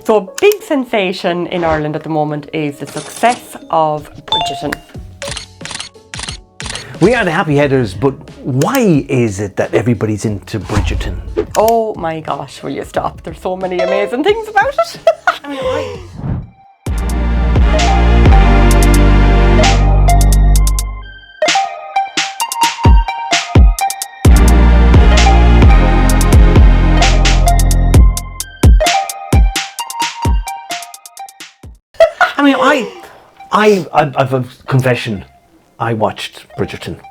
So a big sensation in Ireland at the moment is the success of Bridgerton. We are the happy headers, but why is it that everybody's into Bridgerton? Oh my gosh, will you stop? There's so many amazing things about it. I've a confession. I watched Bridgerton,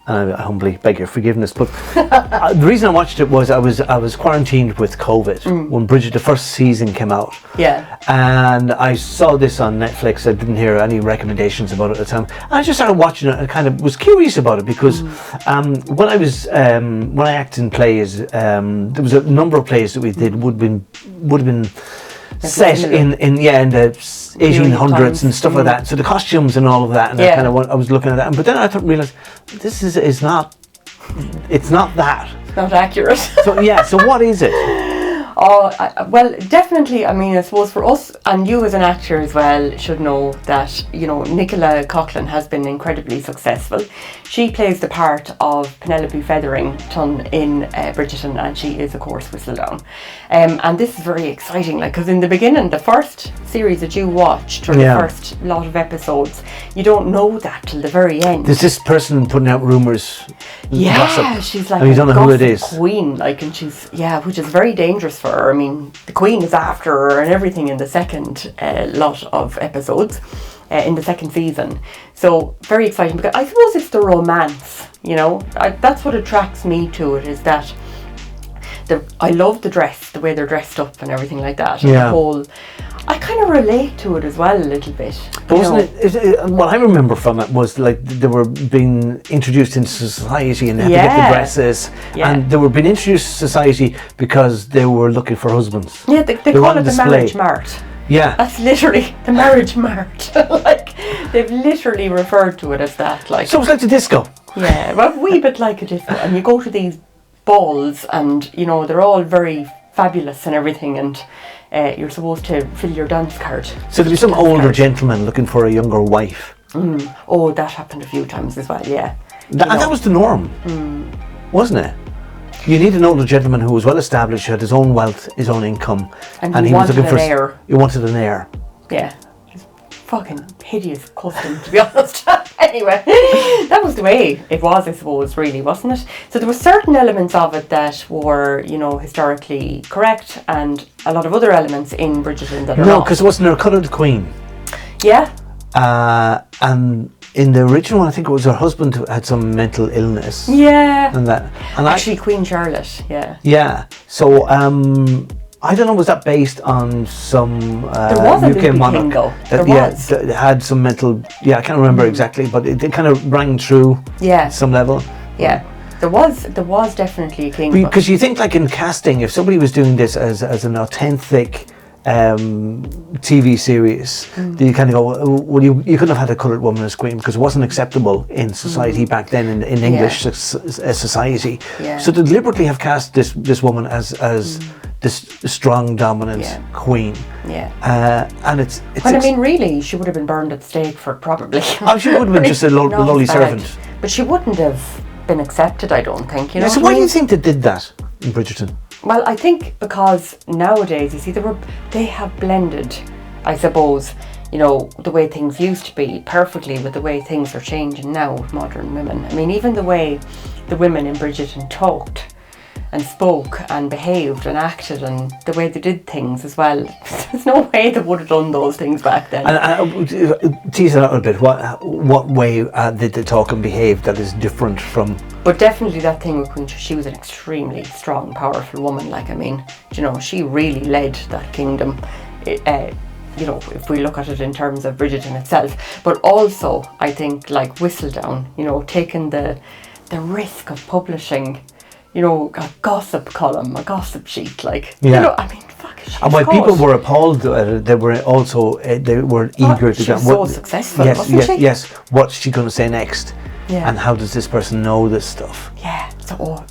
and I humbly beg your forgiveness. But the reason I watched it was I was quarantined with COVID when the first season came out. Yeah. And I saw this on Netflix. I didn't hear any recommendations about it at the time. I just started watching it and kind of was curious about it because when I acted in plays, there was a number of plays that we did would have been set in the 1800s and stuff like that. So the costumes and all of that, and I was looking at that. But then I realized this is not. It's not that. It's not accurate. So what is it? Well, definitely, I mean, I suppose for us, and you as an actor as well, should know that, Nicola Coughlan has been incredibly successful. She plays the part of Penelope Featherington in Bridgerton, and she is, of course, Whistledown. And this is very exciting, because in the beginning, the first series that you watched, or the first lot of episodes, you don't know that till the very end. There's this person putting out rumours. Yeah, she's like you don't know who it is. Queen, and she's which is very dangerous for her. I mean, the Queen is after her and everything in the second lot of episodes in the second season. So very exciting, because I suppose it's the romance. That's what attracts me to it, is that I love the dress, the way they're dressed up and everything like that. And the whole, I kind of relate to it as well a little bit. But wasn't it, what I remember from it was like they were being introduced into society and they had to get the dresses. Yeah. And they were being introduced to society because they were looking for husbands. Yeah, they call it the marriage mart. Yeah. That's literally the marriage mart. They've literally referred to it as that. So it's like the disco. Yeah, well, a wee bit like a disco. And you go to these balls and, they're all very fabulous and everything, and you're supposed to fill your dance card. So there'd be some older gentleman looking for a younger wife. Oh, that happened a few times as well, yeah. And that was the norm, wasn't it? You need an older gentleman who was well established, who had his own wealth, his own income, and he was looking for an heir. He wanted an heir. Yeah. Fucking hideous custom, to be honest. Anyway, that was the way it was, I suppose, really, wasn't it? So there were certain elements of it that were, historically correct, and a lot of other elements in Bridgerton that are No, because it wasn't her cut of the Queen. Yeah. And in the original one, I think it was her husband who had some mental illness. Yeah. And actually, Queen Charlotte, yeah. Yeah. So, I don't know, was that based on some UK monarch? That had some mental, I can't remember exactly, but it kind of rang true at some level. Yeah, there was definitely a king. Because you think, in casting, if somebody was doing this as an authentic TV series, then you kind of go, well, you couldn't have had a coloured woman as queen because it wasn't acceptable in society back then, in English society. Yeah. So to deliberately have cast this woman as this strong, dominant queen. Yeah. And it's really, she would have been burned at the stake for it, probably. Oh, she would have been just a lowly servant. But she wouldn't have been accepted, I don't think. So why do you think they did that in Bridgerton? Well, I think because nowadays, you see, they have blended, I suppose, the way things used to be perfectly with the way things are changing now with modern women. I mean, even the way the women in Bridgerton talked and spoke and behaved and acted, and the way they did things as well. There's no way they would have done those things back then. And tease it out a bit. What way did they talk and behave that is different from? But definitely that thing with Queen, she was an extremely strong, powerful woman. She really led that kingdom. If we look at it in terms of Bridgerton itself, but also I think Whistledown, taking the risk of publishing, a gossip column, a gossip sheet, And while people were appalled, they were also eager to. She was so successful, wasn't she? Yes. What's she going to say next? Yeah. And how does this person know this stuff? Yeah.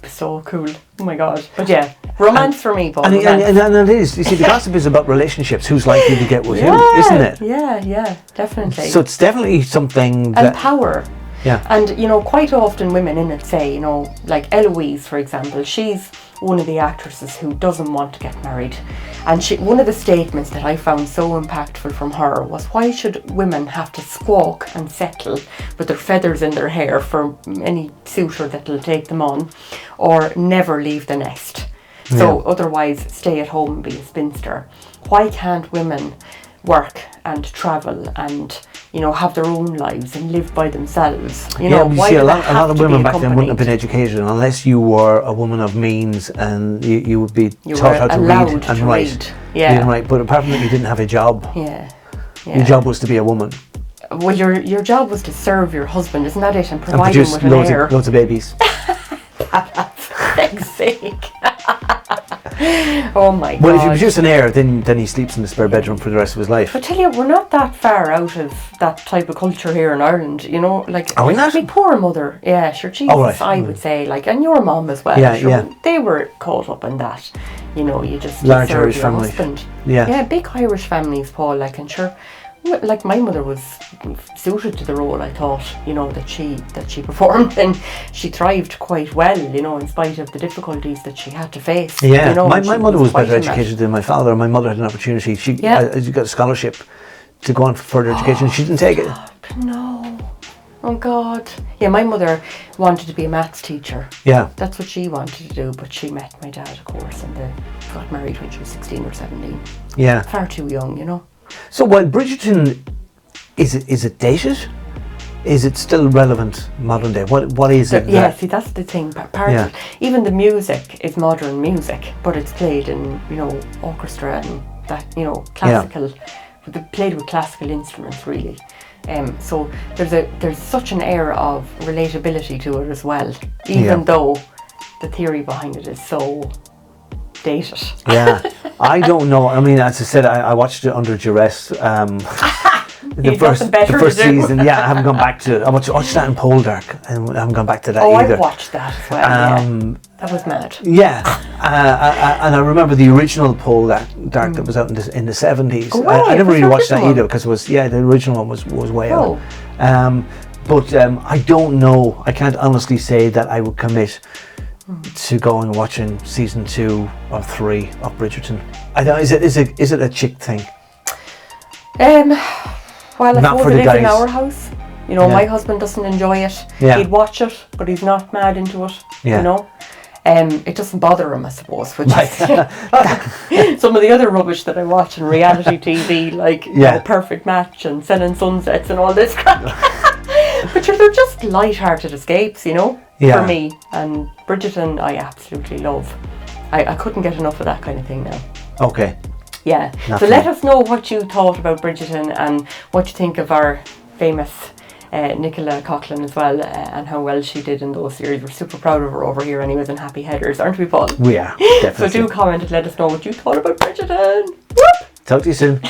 so cool. Oh my God. But yeah, romance for me, Paul. And it is. You see, the gossip is about relationships. Who's likely to get with who, isn't it? Yeah, definitely. So it's definitely something and power. Yeah. And, quite often women in it say, like Eloise, for example, she's one of the actresses who doesn't want to get married. And one of the statements that I found so impactful from her was, why should women have to squawk and settle with their feathers in their hair for any suitor that'll take them on, or never leave the nest? So otherwise stay at home and be a spinster. Why can't women work and travel and have their own lives and live by themselves? Why see, a lot of women back then wouldn't have been educated unless you were a woman of means, and you would be taught how to read and write. Yeah. But apart from that, you didn't have a job. Yeah. Your job was to be a woman. Well, your job was to serve your husband, isn't that it? And provide him with an heir. Loads of babies. For fuck's sake. Oh my God. Well, if you produce an heir, then he sleeps in the spare bedroom for the rest of his life. I tell you, we're not that far out of that type of culture here in Ireland, like... Are we not? My poor mother, yeah, sure, Jesus, right. I would say, and your mom as well. Yeah. They were caught up in that, you just... Large Irish family. Husband. Yeah, big Irish families, Paul, and sure... Like my mother was suited to the role, I thought, that she performed, and she thrived quite well, in spite of the difficulties that she had to face. Yeah, my mother was better educated than my father. My mother had an opportunity. She got a scholarship to go on for further education. She didn't take it. No. Oh God. Yeah, my mother wanted to be a maths teacher. Yeah. That's what she wanted to do, but she met my dad, of course, and they got married when she was 16 or 17. Yeah. Far too young, So while Bridgerton, is it dated? Is it still relevant modern day? What is it? Yeah, see, that's the thing. Part of it, even the music is modern music, but it's played in orchestra and that classical, played with classical instruments really. So there's such an air of relatability to it as well, even though the theory behind it is so dated. Yeah, I don't know. I mean, as I said, I watched it under duress. The first season, I haven't gone back to it. I watched that in Poldark, and I haven't gone back to that either. I watched that as well. That was mad. Yeah, and I remember the original Poldark that was out in the 70s. I never really watched that either because it was the original one was way out. But I don't know. I can't honestly say that I would commit to going and watching season 2 or 3 of Bridgerton. I don't. Is it a chick thing? Well, I not suppose for it the is guys. in our house. My husband doesn't enjoy it. Yeah. He'd watch it, but he's not mad into it. Yeah. It doesn't bother him, I suppose, which is some of the other rubbish that I watch on reality TV, like Perfect Match and Selling Sunsets and all this crap. But they're just light-hearted escapes, for me. And Bridgerton, I absolutely love. I couldn't get enough of that kind of thing now. Okay. Yeah. So let us know what you thought about Bridgerton and what you think of our famous Nicola Coughlan as well, and how well she did in those series. We're super proud of her over here anyways, and happy headers, aren't we, Paul? We are, definitely. So do comment and let us know what you thought about Bridgerton. Whoop! Talk to you soon.